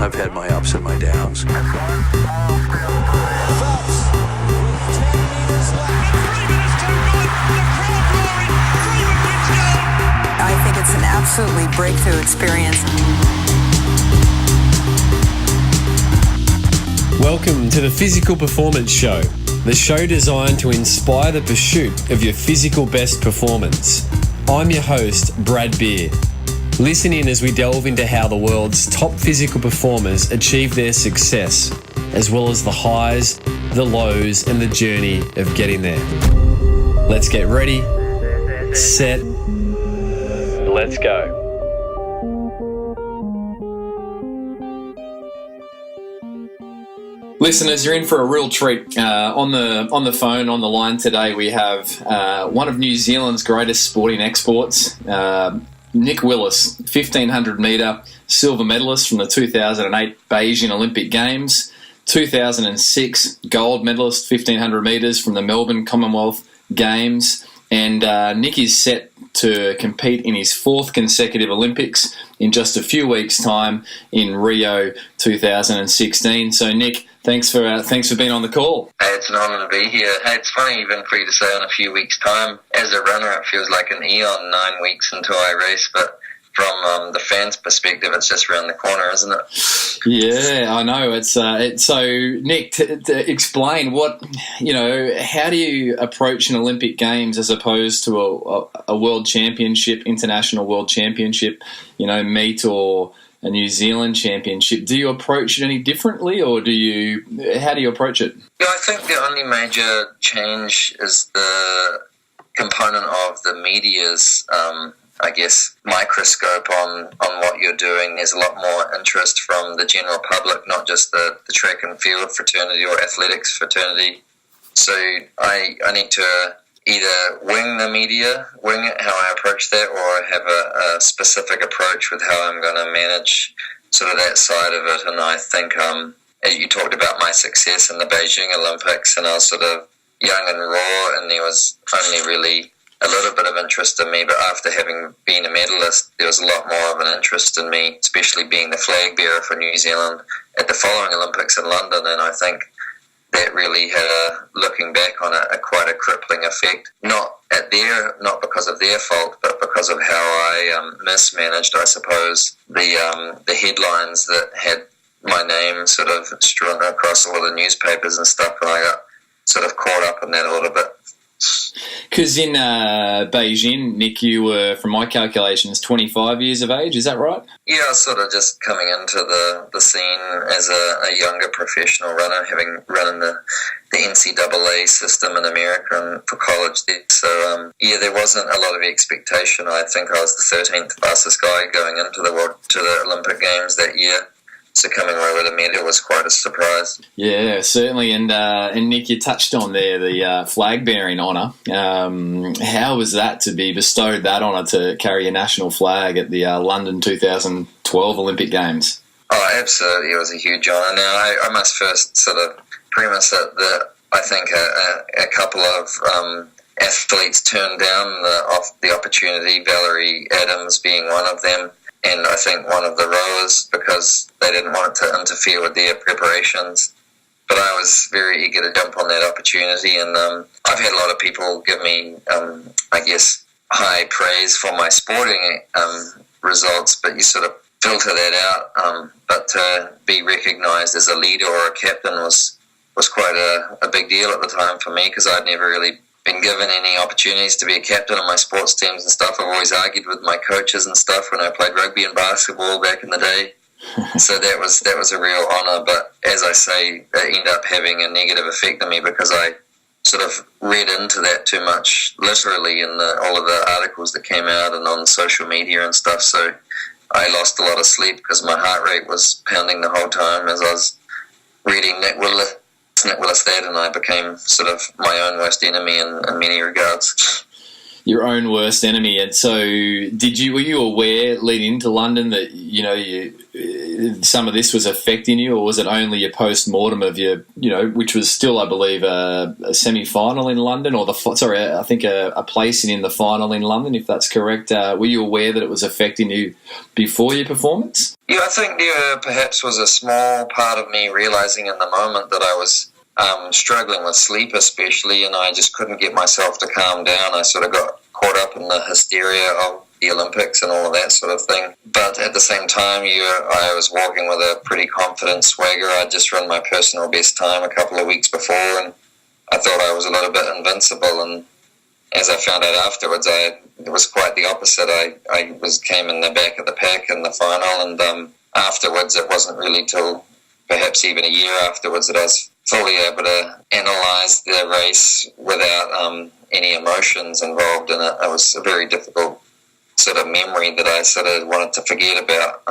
I've had my ups and my downs. I think it's an absolutely breakthrough experience. Welcome to the Physical Performance Show, the show designed to inspire the pursuit of your physical best performance. I'm your host, Brad Beer. Listen in as we delve into how the world's top physical performers achieve their success, as well as the highs, the lows, and the journey of getting there. Let's get ready, set, let's go. Listeners, you're in for a real treat. On the phone, on the line today, we have one of New Zealand's greatest sporting exports, Nick Willis, 1500 metre silver medalist from the 2008 Beijing Olympic Games, 2006 gold medalist 1500 metres from the Melbourne Commonwealth Games, and Nick is set to compete in his fourth consecutive Olympics in just a few weeks' time in Rio 2016. So, Nick, thanks for being on the call. Hey, it's an honour to be here. Hey, it's funny even for you to say in a few weeks' time. As a runner, it feels like an eon, 9 weeks until I race, but from the fans' perspective, it's just around the corner, isn't it? Yeah, I know. It's so, Nick, to explain how do you approach an Olympic Games as opposed to a World Championship, International World Championship, meet or a New Zealand Championship? Do you approach it any differently, or how do you approach it? Yeah, I think the only major change is the component of the media's microscope on what you're doing. There's a lot more interest from the general public, not just the track and field fraternity or athletics fraternity. So I need to either wing it, how I approach that, or have a specific approach with how I'm going to manage sort of that side of it. And I think, as you talked about my success in the Beijing Olympics, and I was sort of young and raw, and there was only really a little bit of interest in me, but after having been a medalist, there was a lot more of an interest in me, especially being the flag bearer for New Zealand at the following Olympics in London. And I think that really had, looking back on it, quite a crippling effect. Not because of their fault, but because of how I mismanaged, I suppose, the headlines that had my name sort of strewn across all of the newspapers and stuff, and I got sort of caught up in that a little bit. Because in Beijing, Nick, you were, from my calculations, 25 years of age, is that right? Yeah, I was sort of just coming into the scene as a younger professional runner, having run in the NCAA system in America and for college there. So, there wasn't a lot of expectation. I think I was the 13th fastest guy going into the Olympic Games that year. So coming away with a medal was quite a surprise. Yeah, certainly. And Nick, you touched on there the flag-bearing honour. How was that to be bestowed, that honour to carry a national flag at the London 2012 Olympic Games? Oh, absolutely. It was a huge honour. Now, I must first sort of premise it that I think a couple of athletes turned down the opportunity, Valerie Adams being one of them, and I think one of the rowers, because they didn't want it to interfere with their preparations. But I was very eager to jump on that opportunity, and I've had a lot of people give me, high praise for my sporting results, but you sort of filter that out. But to be recognised as a leader or a captain was quite a big deal at the time for me, because I'd never really been given any opportunities to be a captain on my sports teams and stuff. I've always argued with my coaches and stuff when I played rugby and basketball back in the day. So that was a real honour. But as I say, it ended up having a negative effect on me because I sort of read into that too much, literally, in all of the articles that came out and on social media and stuff. So I lost a lot of sleep because my heart rate was pounding the whole time as I was reading Nick Willis that, and I became sort of my own worst enemy in many regards. Your own worst enemy. And so were you aware leading into London that, some of this was affecting you, or was it only a post-mortem of your, which was still, I believe, a semi-final in London, or I think a placing in the final in London, if that's correct. Were you aware that it was affecting you before your performance? Yeah, I think there perhaps was a small part of me realizing in the moment that I was struggling with sleep especially, and I just couldn't get myself to calm down. I sort of got caught up in the hysteria of the Olympics and all of that sort of thing. But at the same time, I was walking with a pretty confident swagger. I'd just run my personal best time a couple of weeks before, and I thought I was a little bit invincible. And as I found out afterwards, it was quite the opposite. I came in the back of the pack in the final, and afterwards, it wasn't really till perhaps even a year afterwards that I was fully able to analyse the race without any emotions involved in it. It was a very difficult sort of memory that I sort of wanted to forget about,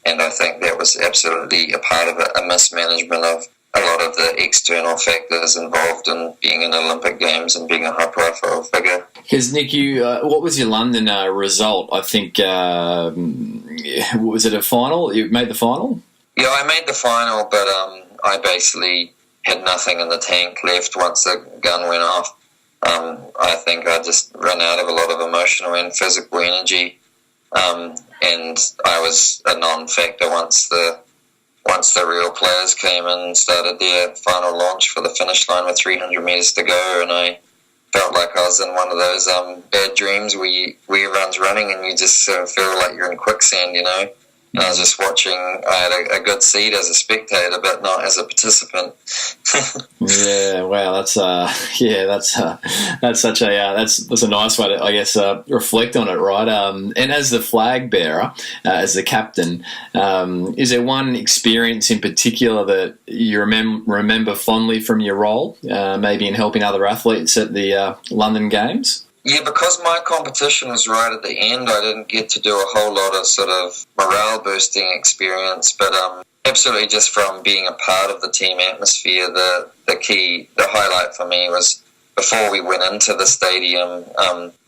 and I think that was absolutely a part of it, a mismanagement of a lot of the external factors involved in being in Olympic Games and being a high profile figure. Because Nick, what was your London result? I think was it a final? You made the final? Yeah, I made the final, but I basically had nothing in the tank left once the gun went off. I think I just ran out of a lot of emotional and physical energy, and I was a non-factor once the real players came in and started their final launch for the finish line with 300 metres to go, and I felt like I was in one of those bad dreams where everyone's running and you just sort of feel like you're in quicksand, And I was just watching. I had a good seat as a spectator, but not as a participant. Yeah, wow, that's such a that's a nice way to, I guess, reflect on it, right? And as the flag bearer, as the captain, is there one experience in particular that you remember fondly from your role, maybe in helping other athletes at the London Games? Yeah, because my competition was right at the end, I didn't get to do a whole lot of sort of morale-boosting experience, but absolutely just from being a part of the team atmosphere, the highlight for me was before we went into the stadium,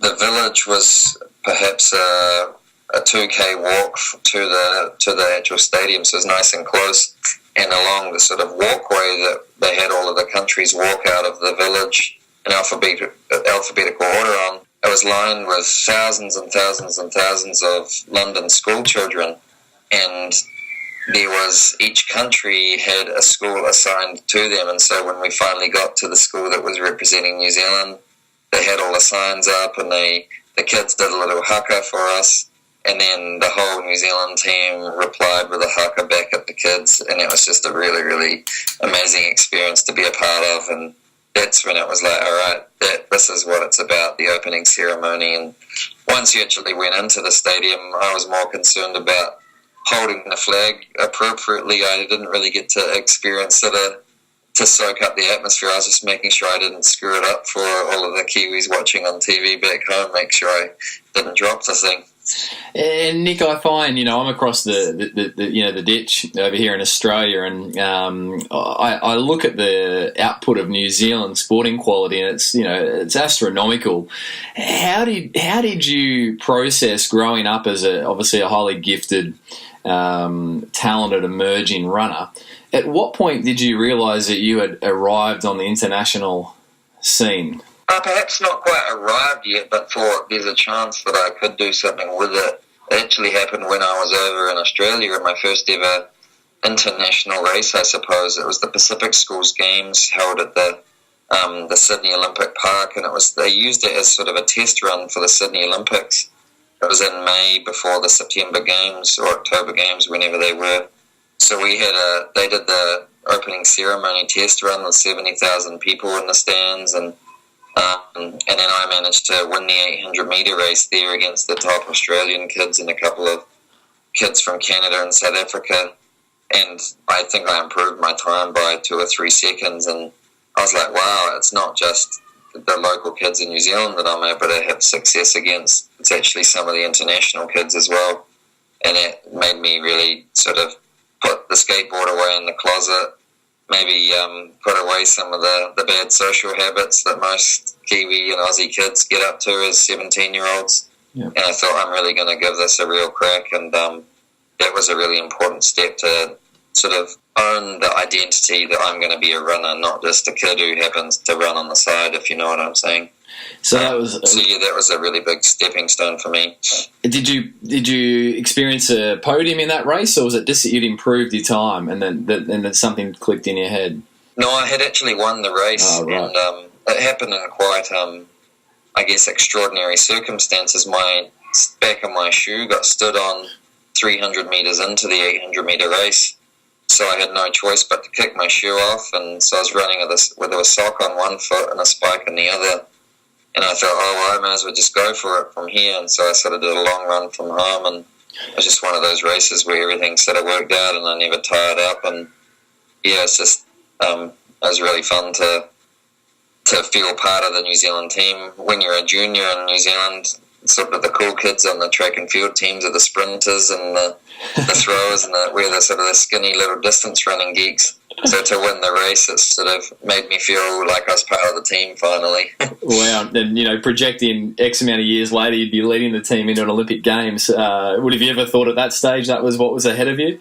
the village was perhaps a 2K walk to the actual stadium, so it was nice and close, and along the sort of walkway that they had all of the countries walk out of the village in alphabetical order on. It was lined with thousands and thousands and thousands of London school children, and there was, each country had a school assigned to them, and so when we finally got to the school that was representing New Zealand, they had all the signs up, and the kids did a little haka for us, and then the whole New Zealand team replied with a haka back at the kids, and it was just a really, really amazing experience to be a part of. And that's when it was like, all right, this is what it's about, the opening ceremony. And once you actually went into the stadium, I was more concerned about holding the flag appropriately. I didn't really get to experience it to soak up the atmosphere. I was just making sure I didn't screw it up for all of the Kiwis watching on TV back home, make sure I didn't drop the thing. And Nick, I find, I'm across the ditch over here in Australia, and I look at the output of New Zealand sporting quality, and it's astronomical. How did you process growing up as obviously a highly gifted, talented, emerging runner? At what point did you realise that you had arrived on the international scene? Perhaps not quite arrived yet, but thought there's a chance that I could do something with it. It actually happened when I was over in Australia in my first ever international race, I suppose. It was the Pacific Schools Games held at the Sydney Olympic Park, and they used it as sort of a test run for the Sydney Olympics. It was in May before the September Games or October Games, whenever they were. So they did the opening ceremony test run with 70,000 people in the stands, and then I managed to win the 800-metre race there against the top Australian kids and a couple of kids from Canada and South Africa. And I think I improved my time by 2 or 3 seconds. And I was like, wow, it's not just the local kids in New Zealand that I'm able to have success against. It's actually some of the international kids as well. And it made me really sort of put the skateboard away in the closet, maybe put away some of the bad social habits that most Kiwi and Aussie kids get up to as 17-year-olds. Yeah. And I thought, I'm really going to give this a real crack. And that was a really important step to sort of own the identity that I'm going to be a runner, not just a kid who happens to run on the side, if you know what I'm saying. So that was that was a really big stepping stone for me. Did you experience a podium in that race, or was it just that you'd improved your time and then something clicked in your head? No, I had actually won the race, right. and it happened in quite, I guess, extraordinary circumstances. My back of my shoe got stood on 300 metres into the 800-metre race, so I had no choice but to kick my shoe off, and so I was running with a sock on one foot and a spike on the other. And I thought, I might as well just go for it from here. And so I sort of did a long run from home, and it was just one of those races where everything sort of worked out and I never tired up. And yeah, it's just, it was really fun to feel part of the New Zealand team. When you're a junior in New Zealand, sort of the cool kids on the track and field teams are the sprinters and the throwers, and we're the sort of the skinny little distance running geeks. So to win the race, it sort of made me feel like I was part of the team finally. Wow. And, projecting X amount of years later, you'd be leading the team into an Olympic Games. Would have you ever thought at that stage that was what was ahead of you?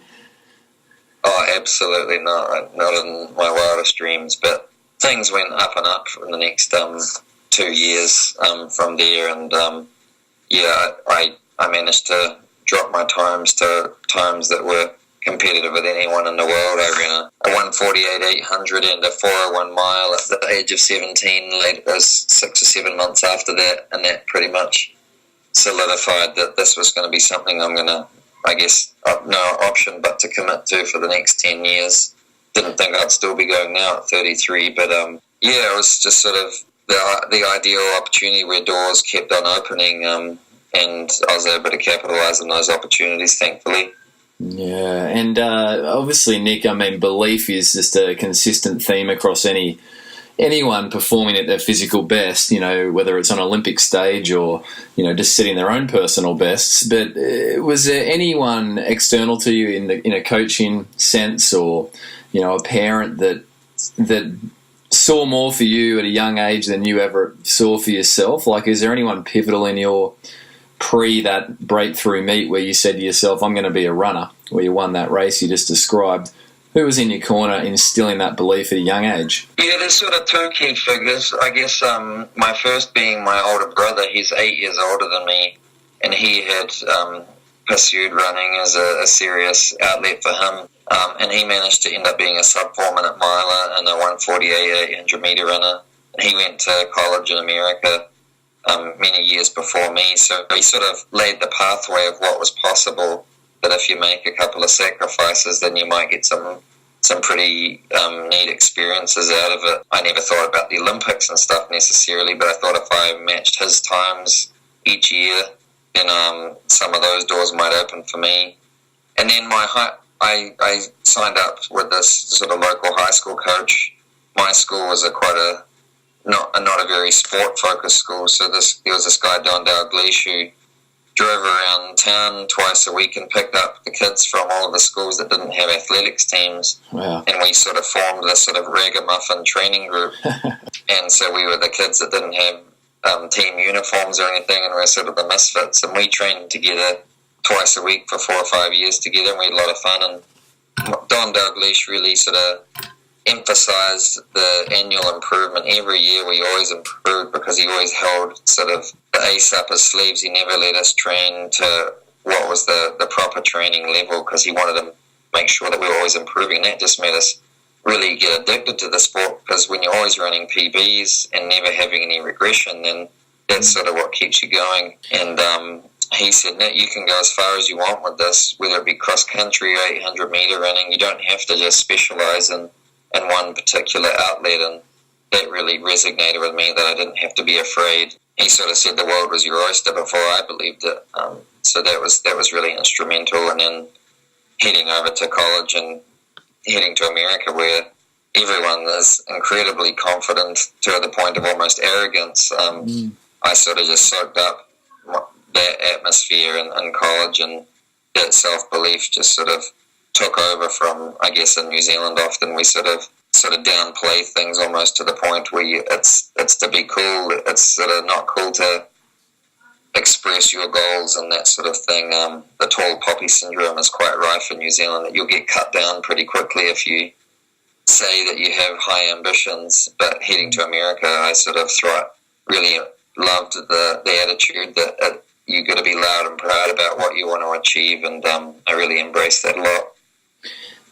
Oh, absolutely not. Not in my wildest dreams. But things went up and up in the next 2 years from there. And, I managed to drop my times to times that were competitive with anyone in the world. I ran a 1:48 800 and a 4:01 mile at the age of 17. It was 6 or 7 months after that, and that pretty much solidified that this was going to be something I'm going to, I guess, no option but to commit to for the next 10 years. Didn't think I'd still be going now at 33, but it was just sort of the ideal opportunity where doors kept on opening, and I was able to capitalise on those opportunities, thankfully. Yeah, and obviously, Nick, belief is just a consistent theme across anyone performing at their physical best, whether it's on an Olympic stage or, just setting their own personal bests. But was there anyone external to you in a coaching sense, or, a parent that saw more for you at a young age than you ever saw for yourself? Like, is there anyone pivotal in your that breakthrough meet where you said to yourself, I'm going to be a runner, where you won that race you just described? Who was in your corner instilling that belief at a young age? Yeah, there's sort of two key figures. I guess my first being my older brother. He's 8 years older than me, and he had pursued running as a serious outlet for him. And he managed to end up being a sub 4 minute miler and a 1:48 800 meter runner. And he went to college in America many years before me, so he sort of laid the pathway of what was possible, that if you make a couple of sacrifices then you might get some pretty neat experiences out of it. I never thought about the Olympics and stuff necessarily, but I thought if I matched his times each year, then some of those doors might open for me. And then I signed up with this sort of local high school coach. My school was not a very sport-focused school, so there was this guy, Don Dalglish, who drove around town twice a week and picked up the kids from all of the schools that didn't have athletics teams. Wow. And we sort of formed this sort of ragamuffin training group. And so we were the kids that didn't have team uniforms or anything, and we were sort of the misfits. And we trained together twice a week for 4 or 5 years together, and we had a lot of fun. And Don Dalglish really sort of emphasised the annual improvement. Every year we always improved, because he always held sort of the ace up his sleeves. He never let us train to what was the proper training level, because he wanted to make sure that we were always improving. And that just made us really get addicted to the sport, because when you're always running PBs and never having any regression, then that's sort of what keeps you going. And he said, Nick, you can go as far as you want with this, whether it be cross-country or 800 metre running. You don't have to just specialise in one particular outlet. And that really resonated with me, that I didn't have to be afraid. He sort of said the world was your oyster before I believed it. So that was really instrumental. And then heading over to college and heading to America, where everyone is incredibly confident to the point of almost arrogance, I sort of just soaked up that atmosphere in college, and that self-belief just sort of took over from, I guess, in New Zealand often we sort of downplay things almost to the point where it's to be cool. It's sort of not cool to express your goals and that sort of thing. The tall poppy syndrome is quite rife in New Zealand, that you'll get cut down pretty quickly if you say that you have high ambitions. But heading to America, I sort of really loved the attitude that you got to be loud and proud about what you want to achieve, and I really embraced that a lot.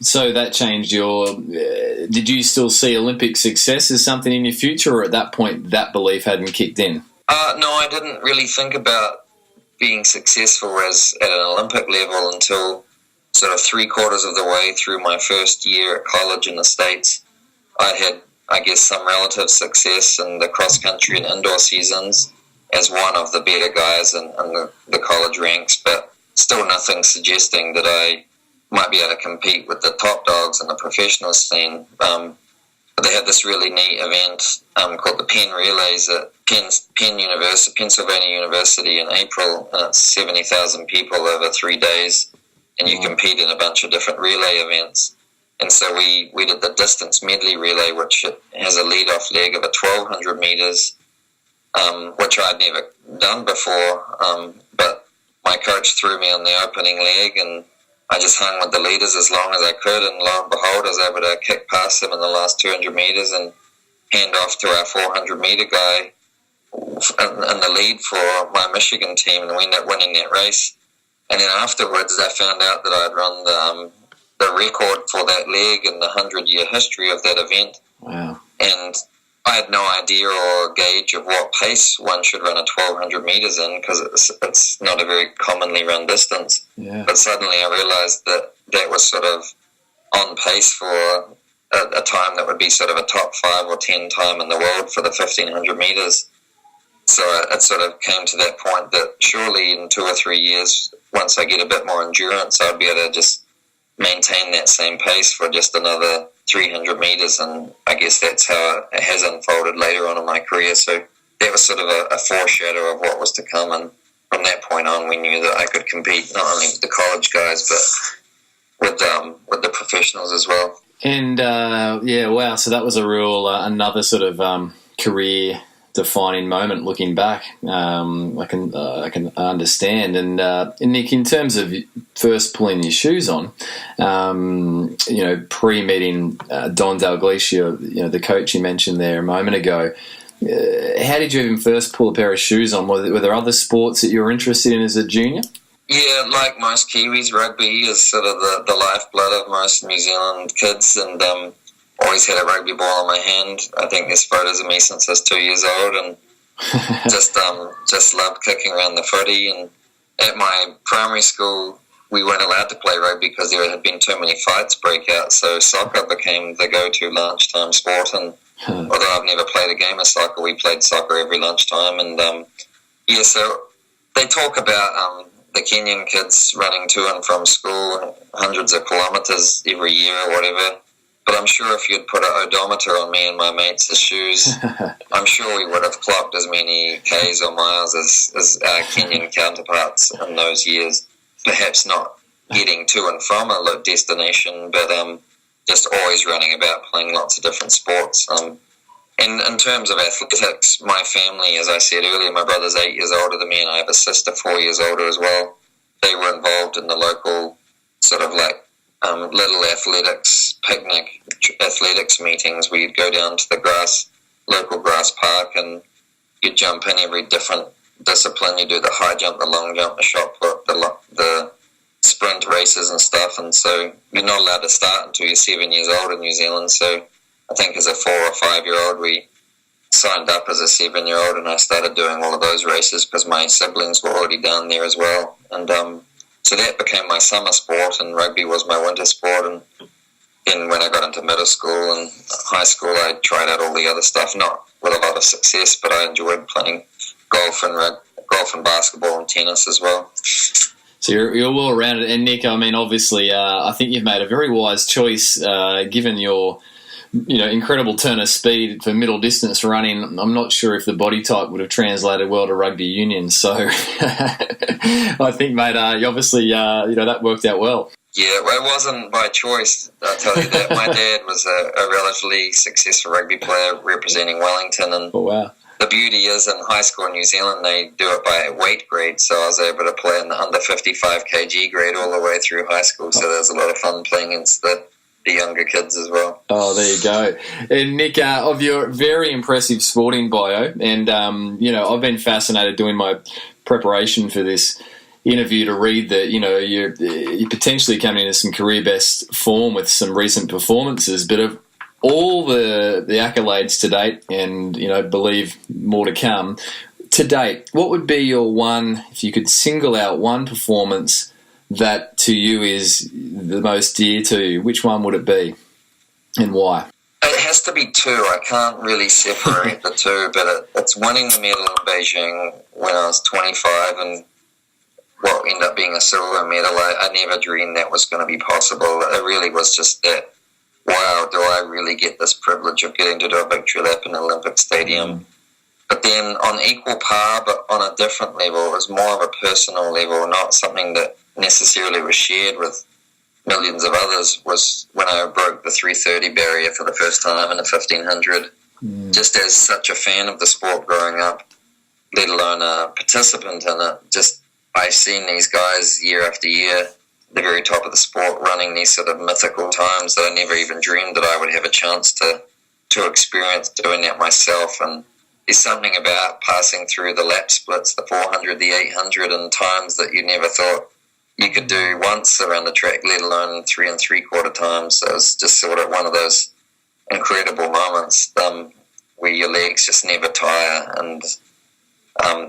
So that changed did you still see Olympic success as something in your future, or at that point that belief hadn't kicked in? No, I didn't really think about being successful at an Olympic level until sort of 3/4 of the way through my first year at college in the States. I had, I guess, some relative success in the cross-country and indoor seasons as one of the better guys in the college ranks, but still nothing suggesting that I might be able to compete with the top dogs in the professional scene. But they had this really neat event called the Penn Relays at Pennsylvania University in April, and it's 70,000 people over 3 days, and you compete in a bunch of different relay events. And so we did the distance medley relay, which has a lead-off leg of 1,200 meters, which I'd never done before, but my coach threw me on the opening leg, and I just hung with the leaders as long as I could, and lo and behold, I was able to kick past them in the last 200 meters and hand off to our 400-meter guy in the lead for my Michigan team, and we ended up winning that race. And then afterwards, I found out that I'd run the record for that leg in the 100-year history of that event. Wow. And I had no idea or gauge of what pace one should run 1,200 meters in, because it's not a very commonly run distance. Yeah. But suddenly I realized that was sort of on pace for a time that would be sort of a top 5 or 10 time in the world for the 1,500 meters. So it sort of came to that point that surely in 2 or 3 years, once I get a bit more endurance, I'd be able to just maintain that same pace for just another 300 meters, and I guess that's how it has unfolded later on in my career. So that was sort of a foreshadow of what was to come, and from that point on, we knew that I could compete not only with the college guys, but with the professionals as well. And wow! So that was a real another sort of career defining moment looking back. I can understand. And Nick, in terms of first pulling your shoes on, pre-meeting Don Dalglish, the coach you mentioned there a moment ago, how did you even first pull a pair of shoes on? Were there other sports that you were interested in as a junior? Yeah, like most Kiwis, rugby is sort of the lifeblood of most New Zealand kids, and always had a rugby ball in my hand. I think there's photos of me since I was 2 years old, and just loved kicking around the footy. And at my primary school, we weren't allowed to play rugby because there had been too many fights break out, so soccer became the go-to lunchtime sport. And although I've never played a game of soccer, we played soccer every lunchtime. And so they talk about the Kenyan kids running to and from school hundreds of kilometres every year or whatever. But I'm sure if you'd put an odometer on me and my mates' shoes, I'm sure we would have clocked as many Ks or miles as our Kenyan counterparts in those years. Perhaps not getting to and from a destination, but just always running about, playing lots of different sports. And in terms of athletics, my family, as I said earlier, my brother's 8 years older than me, and I have a sister 4 years older as well. They were involved in the local sort of little athletics, picnic athletics meetings where you'd go down to the local grass park, and you'd jump in every different discipline. You do the high jump, the long jump, the shot put, the sprint races and stuff. And so you're not allowed to start until you're 7 years old in New Zealand. So I think as a 4 or 5 year old, we signed up as a 7-year-old, and I started doing all of those races because my siblings were already down there as well. And so that became my summer sport, and rugby was my winter sport. And then when I got into middle school and high school, I tried out all the other stuff, not with a lot of success, but I enjoyed playing golf and basketball and tennis as well. So you're well rounded. And Nick, I mean, obviously, I think you've made a very wise choice given your incredible turn of speed for middle distance running. I'm not sure if the body type would have translated well to rugby union. So I think, mate, obviously, that worked out well. Yeah, well, it wasn't by choice, I'll tell you that. My dad was a relatively successful rugby player representing Wellington, and oh, wow. the beauty is in high school in New Zealand, they do it by weight grade. So I was able to play in the under 55 kg grade all the way through high school. So there's a lot of fun playing against the younger kids as well. Oh, there you go. And Nick, of your very impressive sporting bio, and I've been fascinated doing my preparation for this interview to read that you're potentially coming into some career best form with some recent performances, but of all the accolades to date, and believe more to come to date, what would be your one, if you could single out one performance that to you is the most dear to you, which one would it be and why? It has to be two. I can't really separate the two, but it's winning the medal in Beijing when I was 25 and what ended up being a silver medal. I never dreamed that was going to be possible. It really was just that, wow, do I really get this privilege of getting to do a victory lap in an Olympic Stadium? But then on equal par, but on a different level, it was more of a personal level, not something that necessarily was shared with millions of others, was when I broke the 3:30 barrier for the first time in the 1500. Just as such a fan of the sport growing up, let alone a participant in it, just I've seen these guys year after year at the very top of the sport running these sort of mythical times that I never even dreamed that I would have a chance to experience doing that myself. And there's something about passing through the lap splits, the 400, the 800, and times that you never thought you could do once around the track, let alone 3 3/4 times. So it's just sort of one of those incredible moments where your legs just never tire. And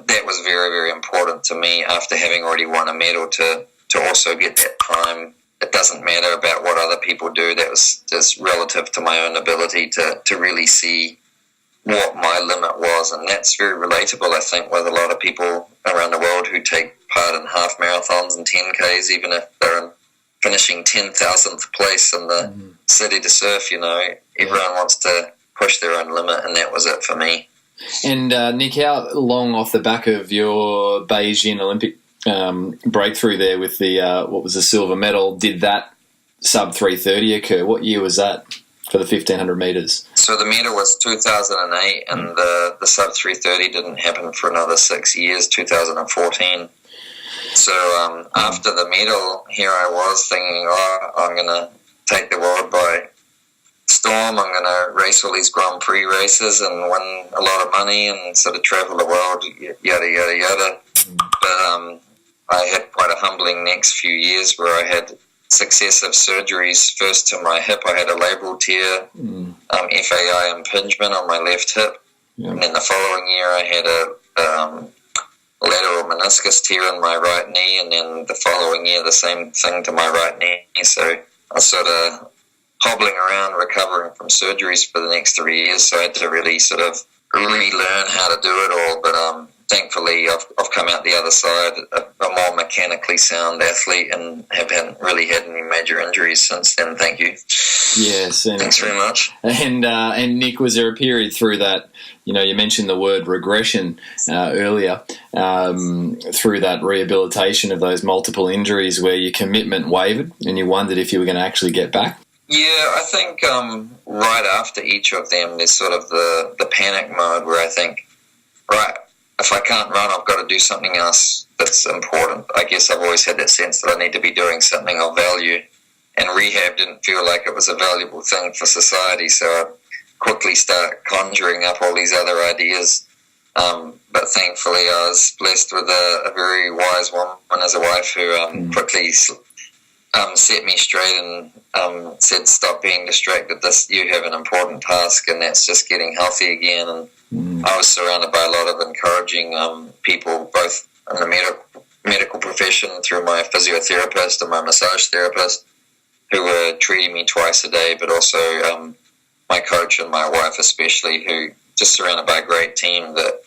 that was very, very important to me after having already won a medal to also get that time. It doesn't matter about what other people do. That was just relative to my own ability to really see what my limit was. And that's very relatable, I think, with a lot of people around the world who take part in half marathons and 10Ks, even if they're finishing 10,000th place in the city to surf. Everyone wants to push their own limit, and that was it for me. And Nick, how long off the back of your Beijing Olympic breakthrough there with the what was the silver medal, did that sub 3:30 occur? What year was that for the 1500 metres? So the medal was 2008, and the sub 3:30 didn't happen for another 6 years, 2014. So after the medal, here I was thinking, I'm going to take the world by storm. I'm going to race all these Grand Prix races and win a lot of money and sort of travel the world, yada, yada, yada. But I had quite a humbling next few years where I had successive surgeries. First to my hip, I had a labral tear, FAI impingement on my left hip. And then the following year, I had a lateral meniscus tear in my right knee, and then the following year, the same thing to my right knee. So I was sort of hobbling around recovering from surgeries for the next 3 years, so I had to really sort of relearn how to do it all. But thankfully, I've come out the other side a more mechanically sound athlete and haven't really had any major injuries since then. Thank you. Yes. Thanks very much. And Nick, was there a period through that, you mentioned the word regression earlier, through that rehabilitation of those multiple injuries where your commitment wavered and you wondered if you were going to actually get back? Yeah, I think right after each of them, there's sort of the panic mode where I think, right, if I can't run, I've got to do something else that's important. I guess I've always had that sense that I need to be doing something of value, and rehab didn't feel like it was a valuable thing for society, so I quickly start conjuring up all these other ideas. But thankfully, I was blessed with a very wise woman as a wife who quickly set me straight and said, stop being distracted. You have an important task, and that's just getting healthy again. And I was surrounded by a lot of encouraging people, both in the medical profession through my physiotherapist and my massage therapist, who were treating me twice a day, but also my coach and my wife especially, who just surrounded by a great team that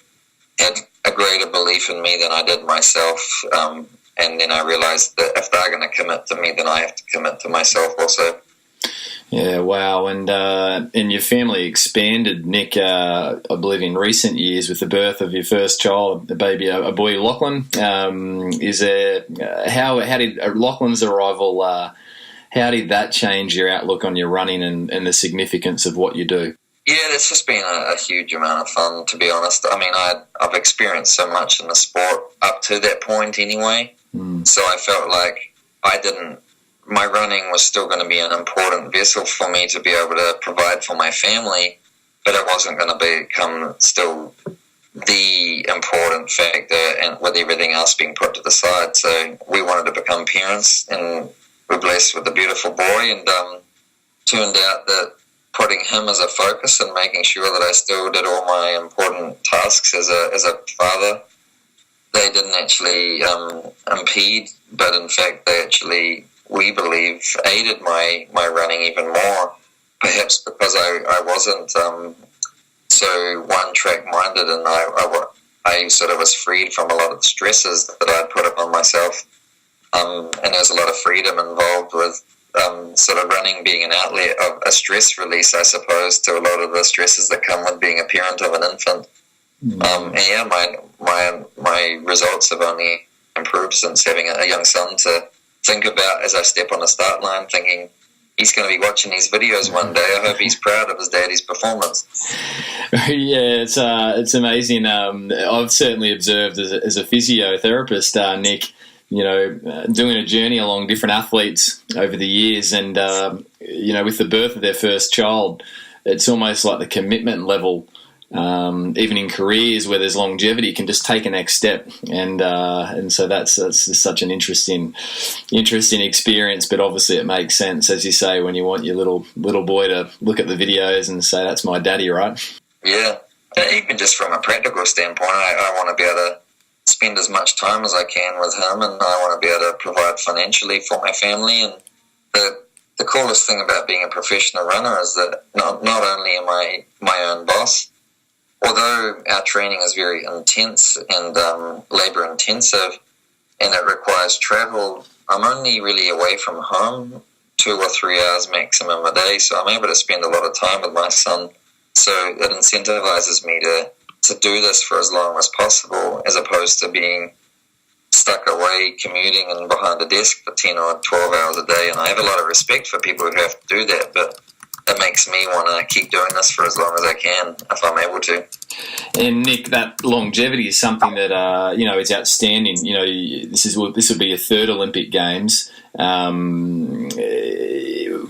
had a greater belief in me than I did myself. And then I realized that if they're going to commit to me, then I have to commit to myself also. Yeah, wow. And your family expanded, Nick, I believe in recent years with the birth of your first child, a baby, a boy, Lachlan. How did Lachlan's arrival, how did that change your outlook on your running and the significance of what you do? Yeah, that's just been a huge amount of fun, to be honest. I mean, I've experienced so much in the sport up to that point anyway, so I felt like my running was still going to be an important vessel for me to be able to provide for my family, but it wasn't going to become still the important factor, and with everything else being put to the side. So we wanted to become parents, and we're blessed with a beautiful boy, and turned out that putting him as a focus and making sure that I still did all my important tasks as a father, they didn't actually impede, but in fact they actually, we believe, aided my running even more, perhaps because I wasn't so one-track minded, and I sort of was freed from a lot of the stresses that I'd put upon myself, and there's a lot of freedom involved with sort of running being an outlet of a stress release, I suppose, to a lot of the stresses that come with being a parent of an infant. And yeah, my results have only improved since having a young son to think about as I step on the start line, thinking he's going to be watching these videos one day. I hope he's proud of his daddy's performance. Yeah, it's amazing. I've certainly observed as a physiotherapist, Nick, doing a journey along different athletes over the years, and with the birth of their first child, it's almost like the commitment level, even in careers where there's longevity, can just take a next step, and so that's just such an interesting experience. But obviously, it makes sense, as you say, when you want your little boy to look at the videos and say, "That's my daddy," right? Yeah, even just from a practical standpoint, I want to be able to spend as much time as I can with him, and I want to be able to provide financially for my family. And the coolest thing about being a professional runner is that not only am I my own boss, although our training is very intense and labor intensive, and it requires travel, I'm only really away from home 2 or 3 hours maximum a day, so I'm able to spend a lot of time with my son. So it incentivizes me to do this for as long as possible, as opposed to being stuck away commuting and behind a desk for 10 or 12 hours a day. And I have a lot of respect for people who have to do that, but it makes me want to keep doing this for as long as I can, if I'm able to. And Nick, that longevity is something that is outstanding. This would be your third Olympic Games.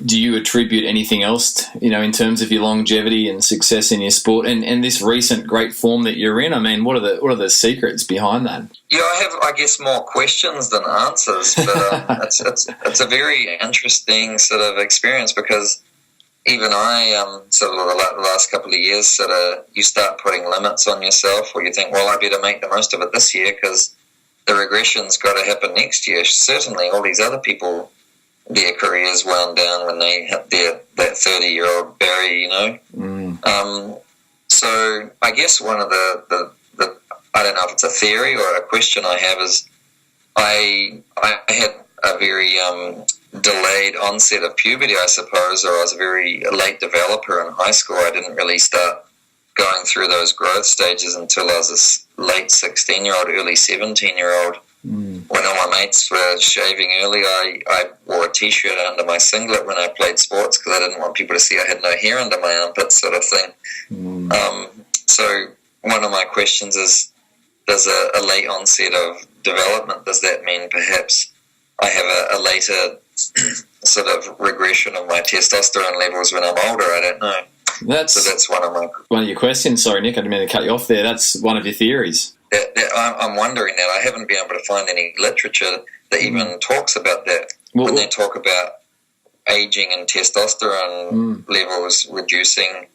Do you attribute anything else, in terms of your longevity and success in your sport, and this recent great form that you're in? I mean, what are the secrets behind that? Yeah, I have, I guess, more questions than answers, but it's a very interesting sort of experience, because even I, sort of the last couple of years, sort of, you start putting limits on yourself, or you think, well, I better make the most of it this year because the regression's got to happen next year. Certainly, all these other people, their careers wound down when they hit that 30-year-old barrier, So I guess one of the I don't know if it's a theory or a question I have is I had a very delayed onset of puberty, I suppose, or I was a very late developer in high school. I didn't really start going through those growth stages until I was a late 16-year-old, early 17-year-old. When all my mates were shaving early, I wore a T-shirt under my singlet when I played sports because I didn't want people to see I had no hair under my armpits, sort of thing. So one of my questions is, does a late onset of development, does that mean perhaps I have a later sort of regression of my testosterone levels when I'm older? I don't know. That's one of your questions. Sorry, Nick, I didn't mean to cut you off there. That's one of your theories. I'm wondering that. I haven't been able to find any literature that even talks about that. When they talk about aging and testosterone levels reducing,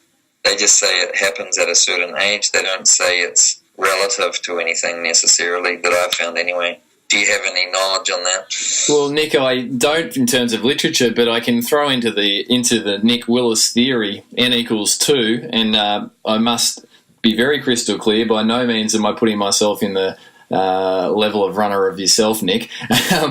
they just say it happens at a certain age. They don't say it's relative to anything necessarily, that I've found anyway. Do you have any knowledge on that? Well, Nick, I don't in terms of literature, but I can throw into the Nick Willis theory, N equals 2, and I must be very crystal clear. By no means am I putting myself in the level of runner of yourself, Nick.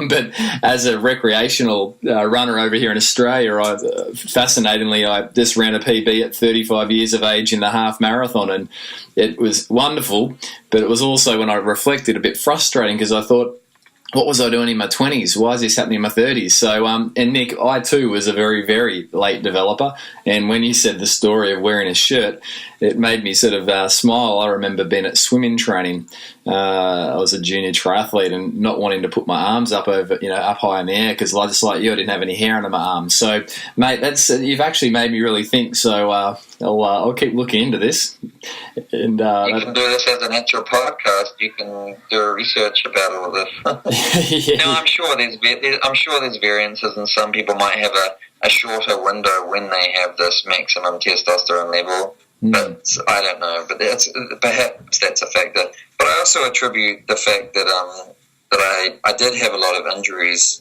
But as a recreational runner over here in Australia, fascinatingly, I just ran a PB at 35 years of age in the half marathon, and it was wonderful. But it was also, when I reflected, a bit frustrating, because I thought, what was I doing in my 20s? Why is this happening in my 30s? So, and Nick, I too was a very, very late developer. And when you said the story of wearing a shirt, it made me sort of smile. I remember being at swimming training. I was a junior triathlete and not wanting to put my arms up over, up high in the air because just like you, I didn't have any hair under my arms. So, mate, you've actually made me really think. So I'll keep looking into this. And you can do this as an actual podcast. You can do research about all this. yeah. Now, I'm sure there's variances, and some people might have a shorter window when they have this maximum testosterone level. But I don't know. But perhaps that's a factor. But I also attribute the fact that I did have a lot of injuries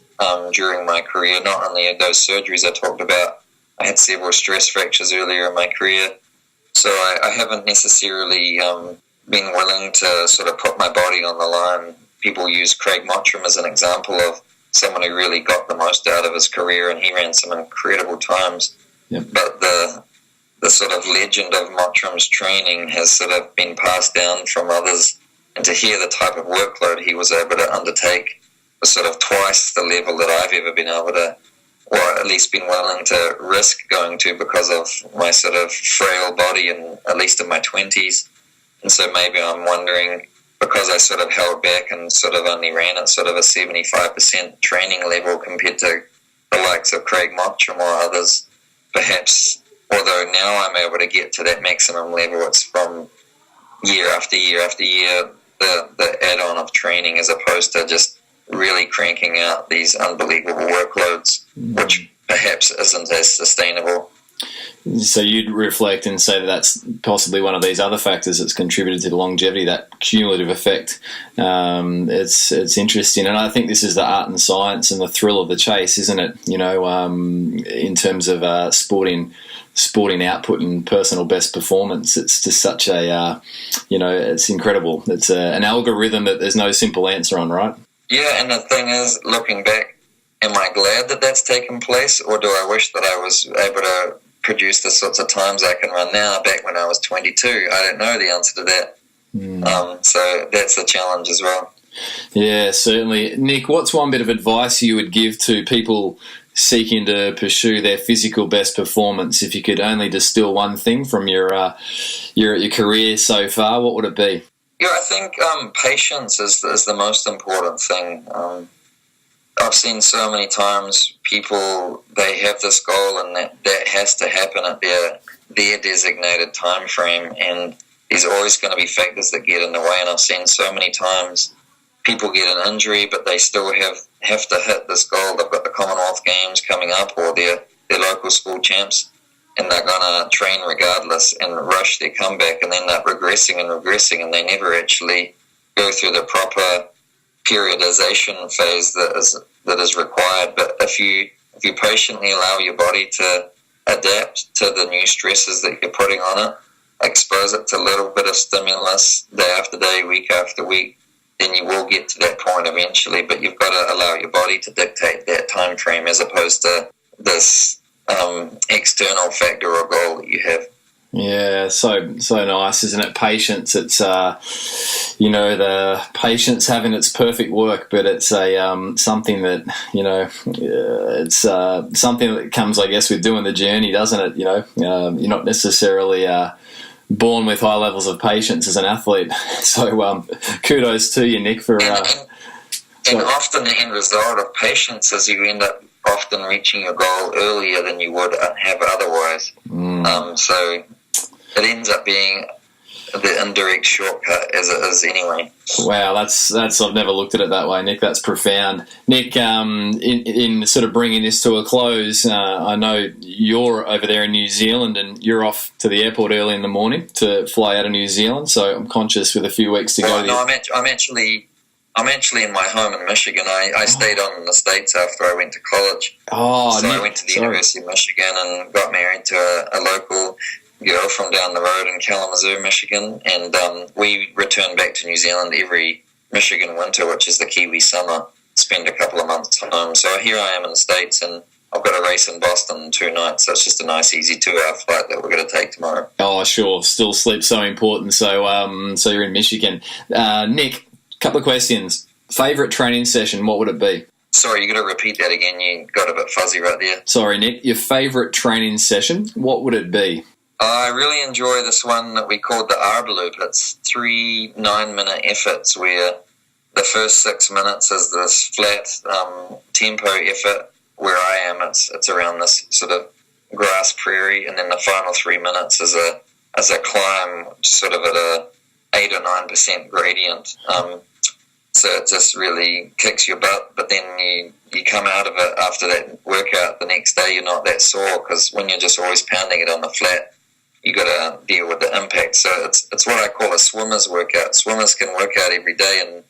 during my career. Not only those surgeries I talked about, I had several stress fractures earlier in my career. So I haven't necessarily been willing to sort of put my body on the line. People use Craig Mottram as an example of someone who really got the most out of his career, and he ran some incredible times. Yep. But the sort of legend of Mottram's training has sort of been passed down from others, and to hear the type of workload he was able to undertake was sort of twice the level that I've ever been able to, or at least been willing to risk going to because of my sort of frail body, and at least in my 20s. And so maybe I'm wondering, because I sort of held back and sort of only ran at sort of a 75% training level compared to the likes of Craig Mottram or others, perhaps, although now I'm able to get to that maximum level, it's from year after year after year, the add-on of training as opposed to just really cranking out these unbelievable workloads, which perhaps isn't as sustainable. So you'd reflect and say that that's possibly one of these other factors that's contributed to the longevity, that cumulative effect. It's interesting, and I think this is the art and science and the thrill of the chase, isn't it? In terms of sporting output and personal best performance, it's just such a, it's incredible. It's an algorithm that there's no simple answer on, right? Yeah, and the thing is, looking back, am I glad that that's taken place, or do I wish that I was able to produce the sorts of times I can run now back when I was 22? I don't know the answer to that. So that's a challenge as well. Yeah, certainly. Nick, what's one bit of advice you would give to people seeking to pursue their physical best performance? If you could only distill one thing from your career so far, what would it be? Yeah, I think patience is the most important thing. I've seen so many times people, they have this goal and that has to happen at their designated time frame, and there's always going to be factors that get in the way. And I've seen so many times people get an injury, but they still have to hit this goal. They've got the Commonwealth Games coming up, or their local school champs, and they're going to train regardless and rush their comeback and end up regressing, and they never actually go through the proper periodization phase that is required. But if you patiently allow your body to adapt to the new stresses that you're putting on it, expose it to a little bit of stimulus day after day, week after week, then you will get to that point eventually. But you've got to allow your body to dictate that time frame as opposed to this external factor or goal that you have. Yeah, so nice, isn't it? Patience. It's the patience having its perfect work, but it's something that it's something that comes, I guess, with doing the journey, doesn't it? You're not necessarily born with high levels of patience as an athlete. So kudos to you, Nick, for. And often the end result of patience is you end up often reaching your goal earlier than you would have otherwise. So it ends up being the indirect shortcut, as it is anyway. Wow, that's I've never looked at it that way, Nick. That's profound. Nick, in sort of bringing this to a close, I know you're over there in New Zealand and you're off to the airport early in the morning to fly out of New Zealand, so I'm conscious with a few weeks to go. No, I'm actually in my home in Michigan. I stayed on in the States after I went to college. Oh, so I went to the University of Michigan and got married to a local girl from down the road in Kalamazoo, Michigan, and we return back to New Zealand every Michigan winter, which is the Kiwi summer, spend a couple of months home. So here I am in the States, and I've got a race in Boston in 2 nights, so it's just a nice, easy 2-hour flight that we're going to take tomorrow. Oh, sure. Still sleep's so important. So you're in Michigan. Nick, couple of questions. Favourite training session, what would it be? Sorry, you got to repeat that again. You got a bit fuzzy right there. Sorry, Nick. Your favourite training session, what would it be? I really enjoy this one that we called the Arb Loop. It's 3 9-minute efforts where the first 6 minutes is this flat tempo effort. Where I am, it's around this sort of grass prairie, and then the final 3 minutes is a climb, sort of at a 8 or 9% gradient. So it just really kicks your butt, but then you come out of it after that workout the next day, you're not that sore, because when you're just always pounding it on the flat, you got to deal with the impact. So it's what I call a swimmer's workout. Swimmers can work out every day and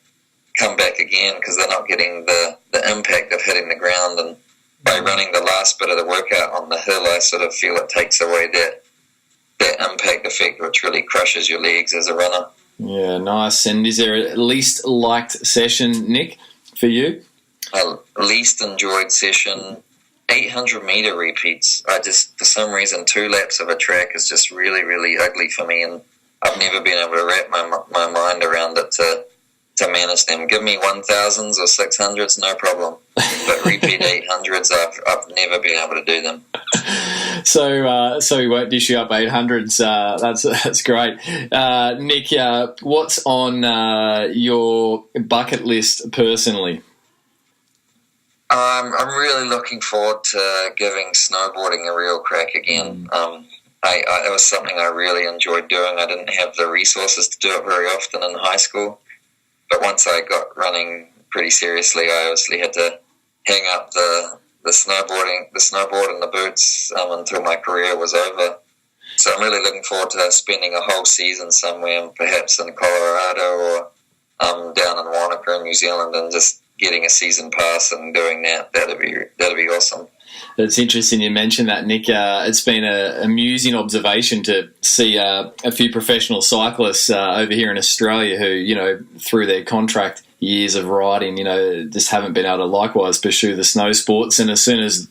come back again because they're not getting the impact of hitting the ground. And by running the last bit of the workout on the hill, I sort of feel it takes away that impact effect, which really crushes your legs as a runner. Yeah, nice. And is there a least liked session, Nick, for you? Least enjoyed session, 800-metre repeats. I just, for some reason, 2 laps of a track is just really, really ugly for me, and I've never been able to wrap my mind around it to manage them. Give me 1,000s or 600s, no problem. But repeat 800s, I've never been able to do them. So we won't dish you up 800s. That's great. Nick, what's on your bucket list personally? I'm really looking forward to giving snowboarding a real crack again. It was something I really enjoyed doing. I didn't have the resources to do it very often in high school, but once I got running pretty seriously, I obviously had to hang up the snowboard and the boots until my career was over. So I'm really looking forward to spending a whole season somewhere, perhaps in Colorado or down in Wanaka in New Zealand, and just getting a season pass and doing that. That'd be awesome. It's interesting you mentioned that, Nick. It's been an amusing observation to see a few professional cyclists over here in Australia who, through their contract years of riding, just haven't been able to likewise pursue the snow sports. And as soon as,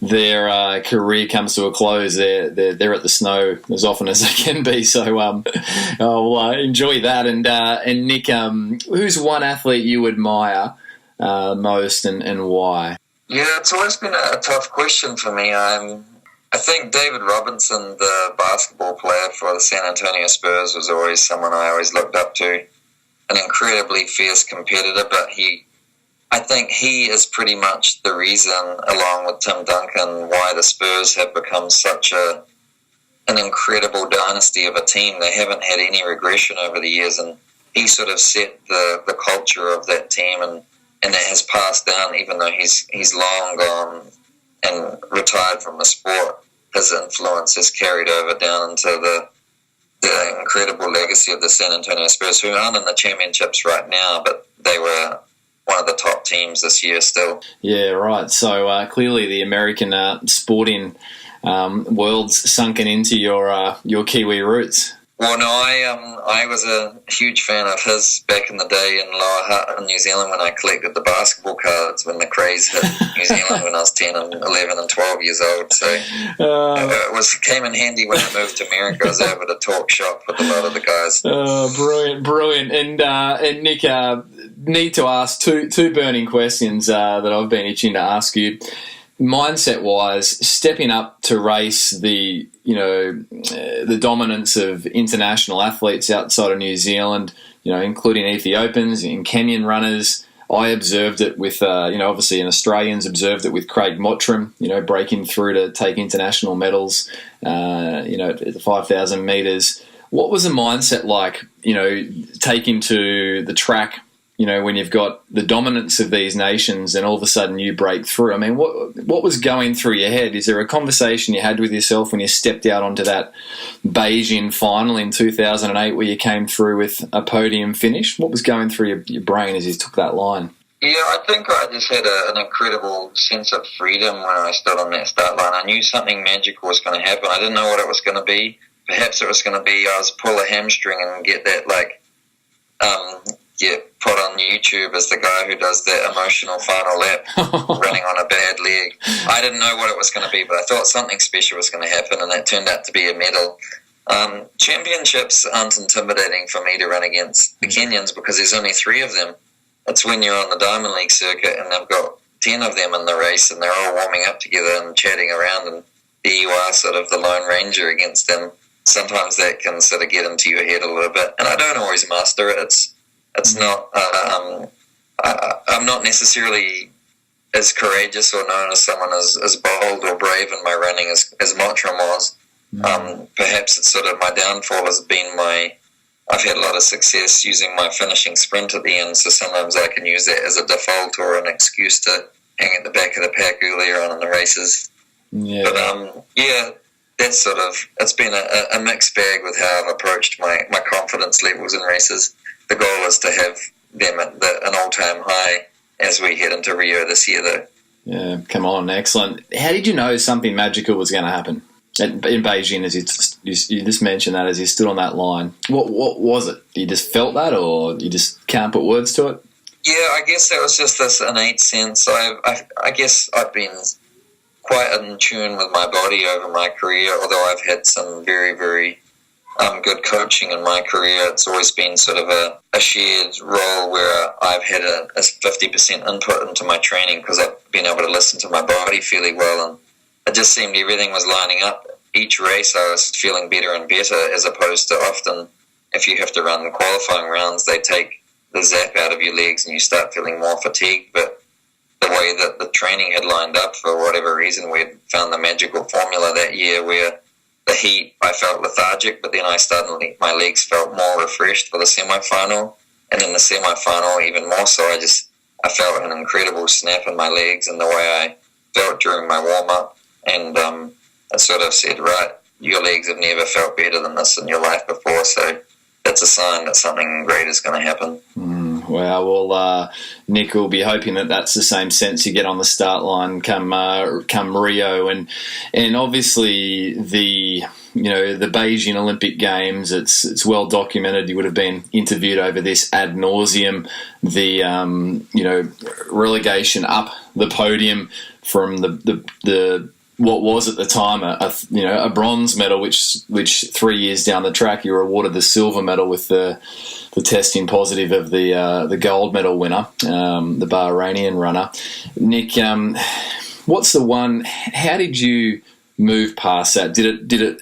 their career comes to a close, they're at the snow as often as they can be. So I'll enjoy that. And Nick, who's one athlete you admire most and why? Yeah, it's always been a tough question for me. I think David Robinson, the basketball player for the San Antonio Spurs, was always someone I always looked up to. An incredibly fierce competitor, but I think he is pretty much the reason, along with Tim Duncan, why the Spurs have become such an incredible dynasty of a team. They haven't had any regression over the years, and he sort of set the culture of that team, and that has passed down, even though he's long gone and retired from the sport. His influence has carried over down into the incredible legacy of the San Antonio Spurs, who aren't in the championships right now, but they were one of the top teams this year still. Yeah, right. So clearly the American sporting world's sunken into your Kiwi roots. Well, no, I was a huge fan of his back in the day in Lower Hutt in New Zealand when I collected the basketball cards when the craze hit New Zealand when I was 10 and 11 and 12 years old. So it came in handy when I moved to America. I was able to talk shop with a lot of the guys. Brilliant. And Nick, need to ask two burning questions that I've been itching to ask you. Mindset-wise, stepping up to race the dominance of international athletes outside of New Zealand, including Ethiopians and Kenyan runners. I observed it with, obviously, and Australians observed it with Craig Mottram, breaking through to take international medals, at the 5,000 metres. What was the mindset like, taking to the track, when you've got the dominance of these nations and all of a sudden you break through? I mean, what was going through your head? Is there a conversation you had with yourself when you stepped out onto that Beijing final in 2008 where you came through with a podium finish? What was going through your brain as you took that line? Yeah, I think I just had an incredible sense of freedom when I stood on that start line. I knew something magical was going to happen. I didn't know what it was going to be. Perhaps it was going to be I was pull a hamstring and get that put on YouTube as the guy who does that emotional final lap running on a bad leg. I didn't know what it was going to be, but I thought something special was going to happen, and that turned out to be a medal. Championships aren't intimidating for me to run against the Kenyans because there's only 3 of them it's when you're on the Diamond League circuit and they've got 10 of them in the race and they're all warming up together and chatting around, and there you are, sort of the Lone Ranger against them. Sometimes that can sort of get into your head a little bit, and I don't always master it. It's not. I'm not necessarily as courageous or known as someone as bold or brave in my running as Mottram was. Perhaps it's sort of my downfall has been I've had a lot of success using my finishing sprint at the end, so sometimes I can use that as a default or an excuse to hang at the back of the pack earlier on in the races. Yeah. But that's sort of, it's been a mixed bag with how I've approached my confidence levels in races. The goal is to have them at an all-time high as we head into Rio this year, though. Yeah, come on, excellent. How did you know something magical was going to happen in Beijing? As you just mentioned that as you stood on that line, what was it? You just felt that, or you just can't put words to it? Yeah, I guess that was just this innate sense. I guess I've been quite in tune with my body over my career, although I've had some very, very good coaching in my career. It's always been sort of a shared role where I've had a 50% input into my training because I've been able to listen to my body fairly well, and it just seemed everything was lining up. Each race I was feeling better and better, as opposed to often if you have to run the qualifying rounds, they take the zap out of your legs and you start feeling more fatigued. But the way that the training had lined up, for whatever reason, we'd found the magical formula that year where the heat, I felt lethargic, but then my legs felt more refreshed for the semi-final. And in the semi-final, even more so, I felt an incredible snap in my legs and the way I felt during my warm-up. And I sort of said, right, your legs have never felt better than this in your life before, so that's a sign that something great is going to happen. Wow, well, Nick will be hoping that that's the same sense you get on the start line come Rio, and obviously the Beijing Olympic Games. It's well documented. You would have been interviewed over this ad nauseum. The relegation up the podium from the what was at the time a bronze medal, which 3 years down the track you were awarded the silver medal with the testing positive of the gold medal winner, the Bahrainian runner. Nick, what's the one? How did you move past that?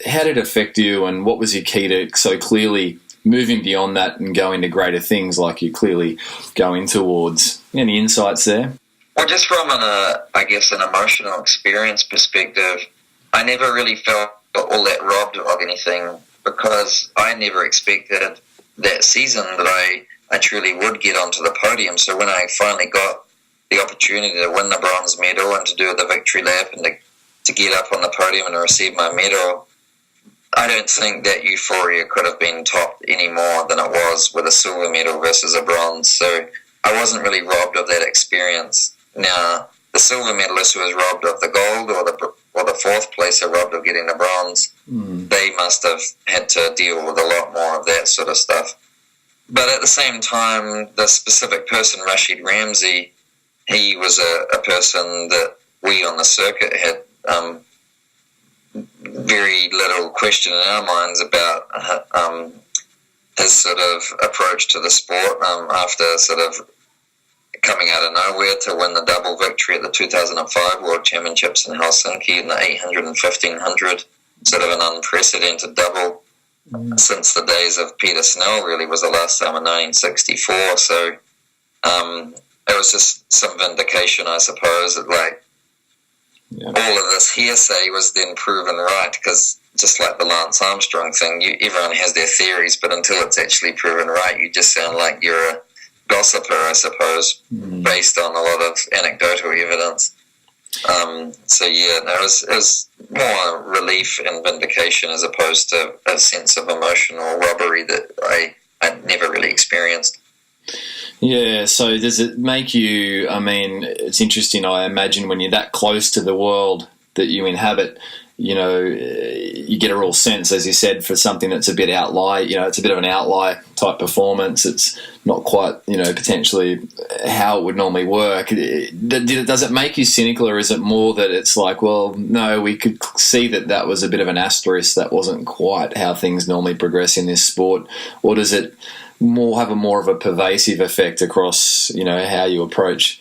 How did it affect you, and what was your key to so clearly moving beyond that and going to greater things like you're clearly going towards? Any insights there? Well, just from an emotional experience perspective, I never really felt all that robbed of anything because I never expected that season that I truly would get onto the podium. So when I finally got the opportunity to win the bronze medal and to do the victory lap and to get up on the podium and receive my medal, I don't think that euphoria could have been topped any more than it was with a silver medal versus a bronze. So I wasn't really robbed of that experience. Now, the silver medalist who was robbed of the gold or the fourth placer robbed of getting the bronze, they must have had to deal with a lot more of that sort of stuff. But at the same time, the specific person, Rashid Ramsey, he was a person that we on the circuit had very little question in our minds about his sort of approach to the sport after sort of coming out of nowhere to win the double victory at the 2005 World Championships in Helsinki in the 800 and 1500, sort of an unprecedented double since the days of Peter Snell, really was the last time in 1964. So it was just some vindication, I suppose, that all of this hearsay was then proven right, because just like the Lance Armstrong thing, everyone has their theories, but until it's actually proven right, you just sound like you're a gossiper, I suppose, based on a lot of anecdotal evidence. It was more relief and vindication as opposed to a sense of emotional robbery that I'd never really experienced. Yeah, so does it make you, I mean, it's interesting, I imagine when you're that close to the world that you inhabit, you get a real sense, as you said, for something that's a bit outlier, it's a bit of an outlier type performance. It's not quite, potentially how it would normally work. Does it make you cynical, or is it more that it's like, well, no, we could see that was a bit of an asterisk, that wasn't quite how things normally progress in this sport? Or does it more of a pervasive effect across, how you approach,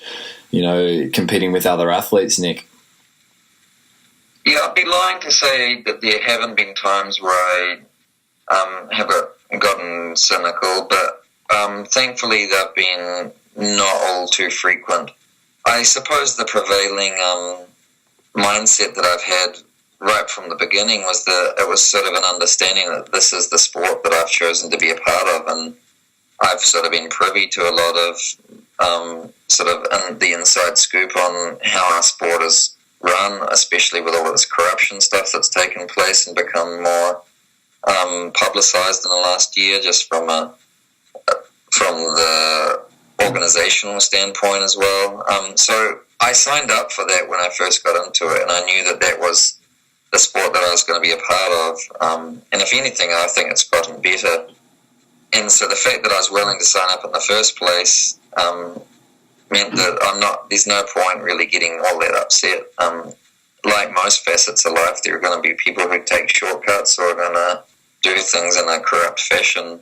competing with other athletes, Nick? Yeah, I'd be lying to say that there haven't been times where I have gotten cynical, but thankfully they've been not all too frequent. I suppose the prevailing mindset that I've had right from the beginning was that it was sort of an understanding that this is the sport that I've chosen to be a part of, and I've sort of been privy to a lot of sort of the inside scoop on how our sport is run, especially with all this corruption stuff that's taken place and become more publicised in the last year, just from the organisational standpoint as well. So I signed up for that when I first got into it, and I knew that was the sport that I was going to be a part of. And if anything, I think it's gotten better. And so the fact that I was willing to sign up in the first place meant that there's no point really getting all that upset. Like most facets of life, there are going to be people who take shortcuts or are going to do things in a corrupt fashion.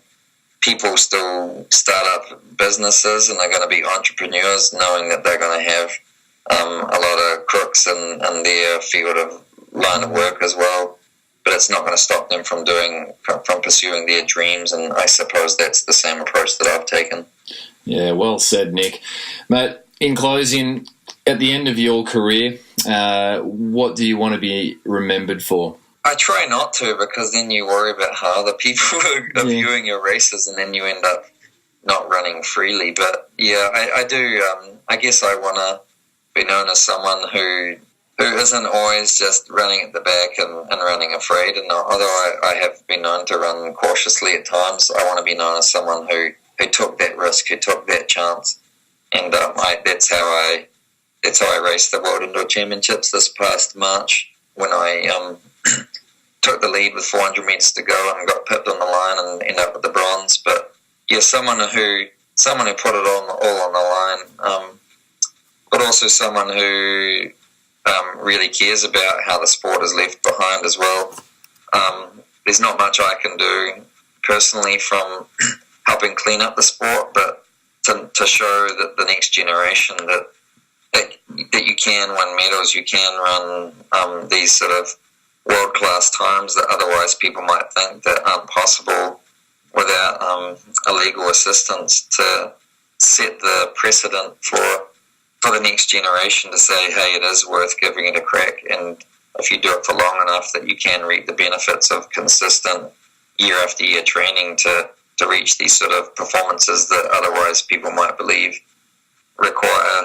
People still start up businesses and they're going to be entrepreneurs, knowing that they're going to have a lot of crooks in their field of line of work as well. But it's not going to stop them from pursuing their dreams, and I suppose that's the same approach that I've taken. Yeah, well said, Nick. Mate, in closing, at the end of your career, what do you want to be remembered for? I try not to, because then you worry about how other people are viewing your races, and then you end up not running freely. But yeah, I do. I guess I want to be known as someone who isn't always just running at the back and running afraid. And although I have been known to run cautiously at times, I want to be known as someone who took that risk, who took that chance. And that's how I raced the World Indoor Championships this past March, when I took the lead with 400 metres to go and got pipped on the line and ended up with the bronze. But yeah, someone who put it all on the line, but also someone who really cares about how the sport is left behind as well. There's not much I can do personally from helping clean up the sport, but to show that the next generation that you can win medals, you can run these sort of world-class times that otherwise people might think that aren't possible without illegal assistance, to set the precedent for the next generation to say, hey, it is worth giving it a crack, and if you do it for long enough, that you can reap the benefits of consistent year after year training to reach these sort of performances that otherwise people might believe require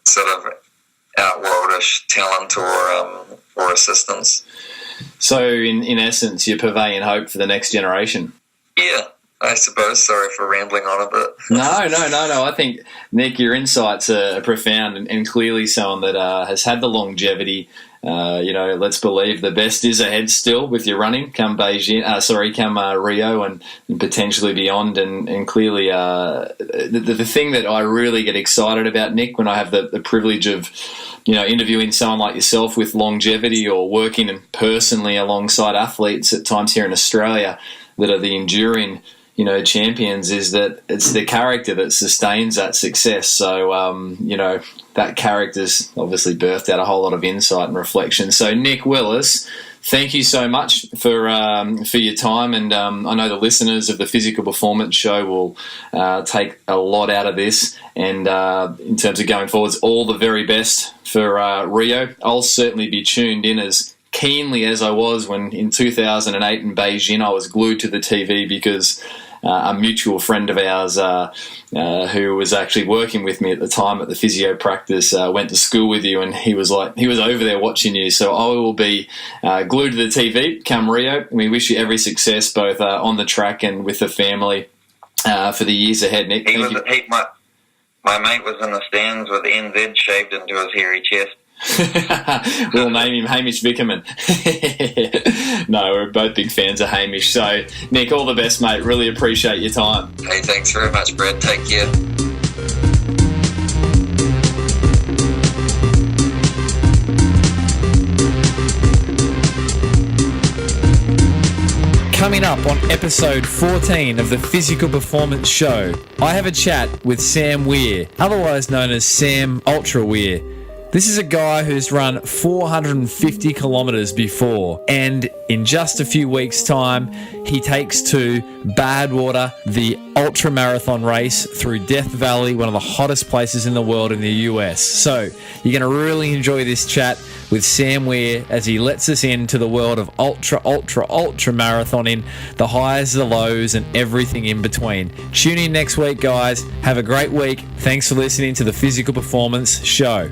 sort of outworldish talent or assistance. So in essence, you're purveying hope for the next generation. Yeah, I suppose. Sorry for rambling on a bit. No. I think, Nick, your insights are profound and clearly someone that has had the longevity. Let's believe the best is ahead still with your running come Rio and potentially beyond. And clearly the thing that I really get excited about, Nick, when I have the privilege of interviewing someone like yourself with longevity or working personally alongside athletes at times here in Australia that are the enduring champions, is that it's the character that sustains that success. So, that character's obviously birthed out a whole lot of insight and reflection. So, Nick Willis, thank you so much for your time. And I know the listeners of the Physical Performance Show will take a lot out of this. And in terms of going forwards, all the very best for Rio. I'll certainly be tuned in as keenly as I was when in 2008 in Beijing I was glued to the TV because a mutual friend of ours who was actually working with me at the time at the physio practice went to school with you, and he was over there watching you. So I will be glued to the TV come Rio. We wish you every success both on the track and with the family for the years ahead, Nick. My mate was in the stands with NZ shaved into his hairy chest. We'll name him Hamish Vickerman. No, we're both big fans of Hamish. So, Nick, all the best, mate. Really appreciate your time. Hey, thanks very much, Brad. Take care. Coming Coming up on episode 14 of the Physical Performance Show, I have a chat with Sam Weir, otherwise known as Sam Ultra Weir. This is a guy who's run 450 kilometres before, and in just a few weeks' time, he takes to Badwater, the ultra marathon race through Death Valley, one of the hottest places in the world in the US. So you're going to really enjoy this chat with Sam Weir as he lets us into the world of ultra marathoning, the highs, the lows, and everything in between. Tune in next week, guys. Have a great week. Thanks for listening to the Physical Performance Show.